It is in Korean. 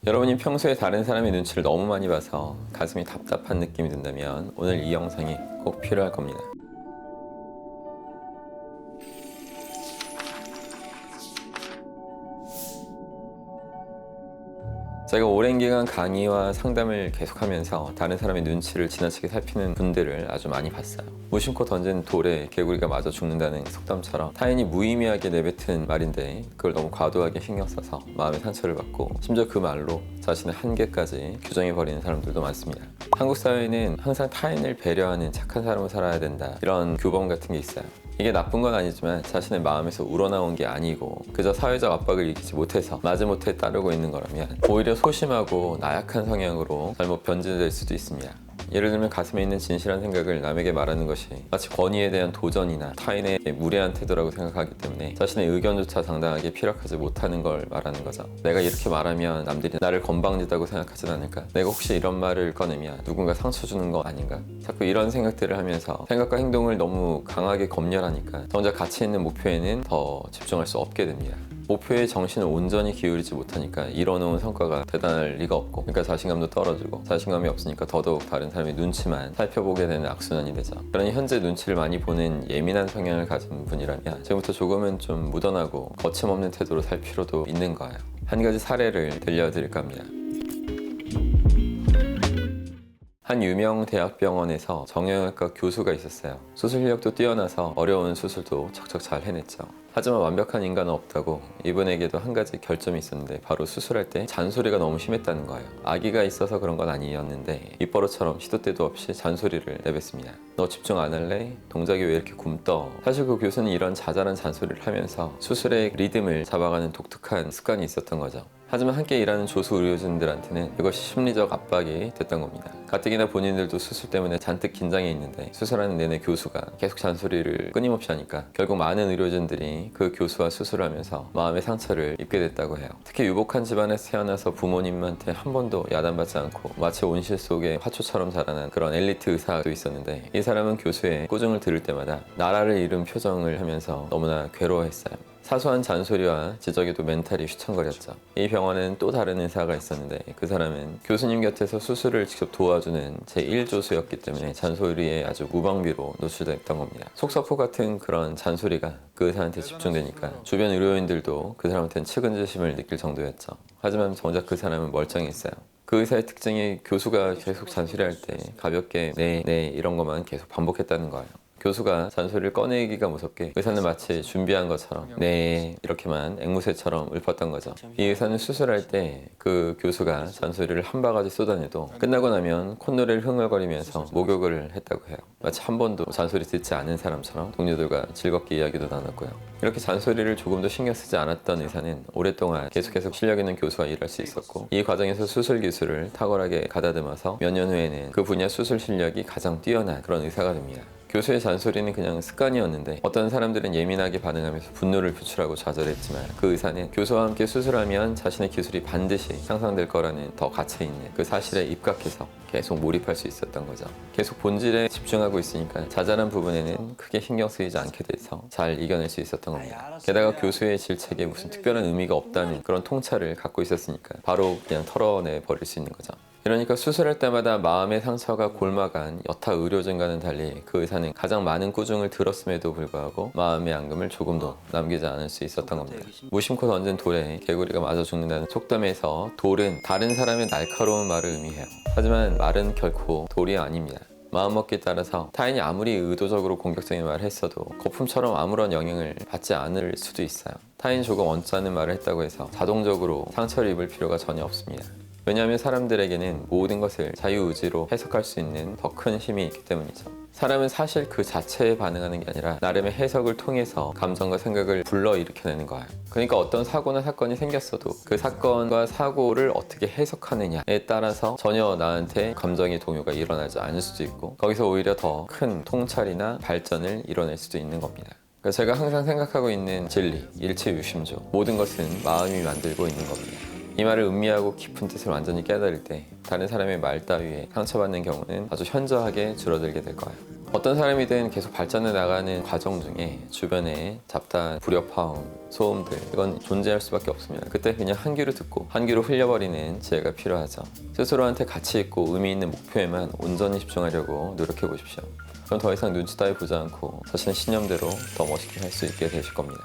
여러분이 평소에 다른 사람의 눈치를 너무 많이 봐서 가슴이 답답한 느낌이 든다면 오늘 이 영상이 꼭 필요할 겁니다. 제가 오랜 기간 강의와 상담을 계속하면서 다른 사람의 눈치를 지나치게 살피는 분들을 아주 많이 봤어요. 무심코 던진 돌에 개구리가 맞아 죽는다는 속담처럼 타인이 무의미하게 내뱉은 말인데 그걸 너무 과도하게 신경 써서 마음의 상처를 받고 심지어 그 말로 자신의 한계까지 규정해버리는 사람들도 많습니다. 한국 사회는 항상 타인을 배려하는 착한 사람으로 살아야 된다, 이런 규범 같은 게 있어요. 이게 나쁜 건 아니지만 자신의 마음에서 우러나온 게 아니고 그저 사회적 압박을 이기지 못해서 마지못해 따르고 있는 거라면 오히려 소심하고 나약한 성향으로 잘못 변질될 수도 있습니다. 예를 들면 가슴에 있는 진실한 생각을 남에게 말하는 것이 마치 권위에 대한 도전이나 타인의 무례한 태도라고 생각하기 때문에 자신의 의견조차 당당하게 피력하지 못하는 걸 말하는 거죠. 내가 이렇게 말하면 남들이 나를 건방지다고 생각하진 않을까? 내가 혹시 이런 말을 꺼내면 누군가 상처 주는 거 아닌가? 자꾸 이런 생각들을 하면서 생각과 행동을 너무 강하게 검열하니까 정작 가치 있는 목표에는 더 집중할 수 없게 됩니다. 목표에 정신을 온전히 기울이지 못하니까 이뤄놓은 성과가 대단할 리가 없고, 그러니까 자신감도 떨어지고, 자신감이 없으니까 더더욱 다른 사람의 눈치만 살펴보게 되는 악순환이 되죠. 그러니 현재 눈치를 많이 보는 예민한 성향을 가진 분이라면 지금부터 조금은 좀 무던하고 거침없는 태도로 살 필요도 있는 거예요. 한 가지 사례를 들려드릴까 합니다. 한 유명 대학병원에서 정형외과 교수가 있었어요. 수술 실력도 뛰어나서 어려운 수술도 척척 잘 해냈죠. 하지만 완벽한 인간은 없다고 이분에게도 한 가지 결점이 있었는데, 바로 수술할 때 잔소리가 너무 심했다는 거예요. 아기가 있어서 그런 건 아니었는데 입버릇처럼 시도 때도 없이 잔소리를 내뱉습니다. 너 집중 안 할래? 동작이 왜 이렇게 굼떠? 사실 그 교수는 이런 자잘한 잔소리를 하면서 수술의 리듬을 잡아가는 독특한 습관이 있었던 거죠. 하지만 함께 일하는 조수 의료진들한테는 이것이 심리적 압박이 됐던 겁니다. 가뜩이나 본인들도 수술 때문에 잔뜩 긴장해 있는데 수술하는 내내 교수가 계속 잔소리를 끊임없이 하니까 결국 많은 의료진들이 그 교수와 수술을 하면서 마음의 상처를 입게 됐다고 해요. 특히 유복한 집안에서 태어나서 부모님한테 한 번도 야단받지 않고 마치 온실 속의 화초처럼 자라난 그런 엘리트 의사도 있었는데, 이 사람은 교수의 꾸중을 들을 때마다 나라를 잃은 표정을 하면서 너무나 괴로워했어요. 사소한 잔소리와 지적에도 멘탈이 휘청거렸죠. 이 병원에는 또 다른 의사가 있었는데 그 사람은 교수님 곁에서 수술을 직접 도와주는 제1조수였기 때문에 잔소리에 아주 무방비로 노출됐던 겁니다. 속사포 같은 그런 잔소리가 그 의사한테 집중되니까 주변 의료인들도 그 사람한테는 측은지심을 느낄 정도였죠. 하지만 정작 그 사람은 멀쩡했어요. 그 의사의 특징이 교수가 계속 잔소리할 때 가볍게 네 이런 것만 계속 반복했다는 거예요. 교수가 잔소리를 꺼내기가 무섭게 의사는 마치 준비한 것처럼 네 이렇게만 앵무새처럼 읊었던 거죠. 이 의사는 수술할 때 그 교수가 잔소리를 한 바가지 쏟아내도 끝나고 나면 콧노래를 흥얼거리면서 목욕을 했다고 해요. 마치 한 번도 잔소리 듣지 않은 사람처럼 동료들과 즐겁게 이야기도 나눴고요. 이렇게 잔소리를 조금도 신경 쓰지 않았던 의사는 오랫동안 계속해서 실력 있는 교수와 일할 수 있었고, 이 과정에서 수술 기술을 탁월하게 가다듬어서 몇 년 후에는 그 분야 수술 실력이 가장 뛰어난 그런 의사가 됩니다. 교수의 잔소리는 그냥 습관이었는데 어떤 사람들은 예민하게 반응하면서 분노를 표출하고 좌절했지만, 그 의사는 교수와 함께 수술하면 자신의 기술이 반드시 향상될 거라는 더 갇혀있는 그 사실에 입각해서 계속 몰입할 수 있었던 거죠. 계속 본질에 집중하고 있으니까 자잘한 부분에는 크게 신경 쓰이지 않게 돼서 잘 이겨낼 수 있었던 겁니다. 게다가 교수의 질책에 무슨 특별한 의미가 없다는 그런 통찰을 갖고 있었으니까 바로 그냥 털어내 버릴 수 있는 거죠. 그러니까 수술할 때마다 마음의 상처가 골마간 여타 의료진과는 달리 그 의사는 가장 많은 꾸중을 들었음에도 불구하고 마음의 앙금을 조금도 남기지 않을 수 있었던 겁니다. 무심코 던진 돌에 개구리가 맞아 죽는다는 속담에서 돌은 다른 사람의 날카로운 말을 의미해요. 하지만 말은 결코 돌이 아닙니다. 마음먹기에 따라서 타인이 아무리 의도적으로 공격적인 말을 했어도 거품처럼 아무런 영향을 받지 않을 수도 있어요. 타인이 조금 언짢은 말을 했다고 해서 자동적으로 상처를 입을 필요가 전혀 없습니다. 왜냐하면 사람들에게는 모든 것을 자유의지로 해석할 수 있는 더 큰 힘이 있기 때문이죠. 사람은 사실 그 자체에 반응하는 게 아니라 나름의 해석을 통해서 감정과 생각을 불러일으켜내는 거예요. 그러니까 어떤 사고나 사건이 생겼어도 그 사건과 사고를 어떻게 해석하느냐에 따라서 전혀 나한테 감정의 동요가 일어나지 않을 수도 있고, 거기서 오히려 더 큰 통찰이나 발전을 이뤄낼 수도 있는 겁니다. 그러니까 제가 항상 생각하고 있는 진리, 일체유심조, 모든 것은 마음이 만들고 있는 겁니다. 이 말을 음미하고 깊은 뜻을 완전히 깨달을 때 다른 사람의 말 따위에 상처받는 경우는 아주 현저하게 줄어들게 될 거예요. 어떤 사람이든 계속 발전해 나가는 과정 중에 주변에 잡다한 불협화음, 소음들 이건 존재할 수밖에 없습니다. 그때 그냥 한 귀로 듣고 한 귀로 흘려버리는 지혜가 필요하죠. 스스로한테 가치 있고 의미 있는 목표에만 온전히 집중하려고 노력해 보십시오. 그럼 더 이상 눈치 따위 보지 않고 자신의 신념대로 더 멋있게 할 수 있게 되실 겁니다.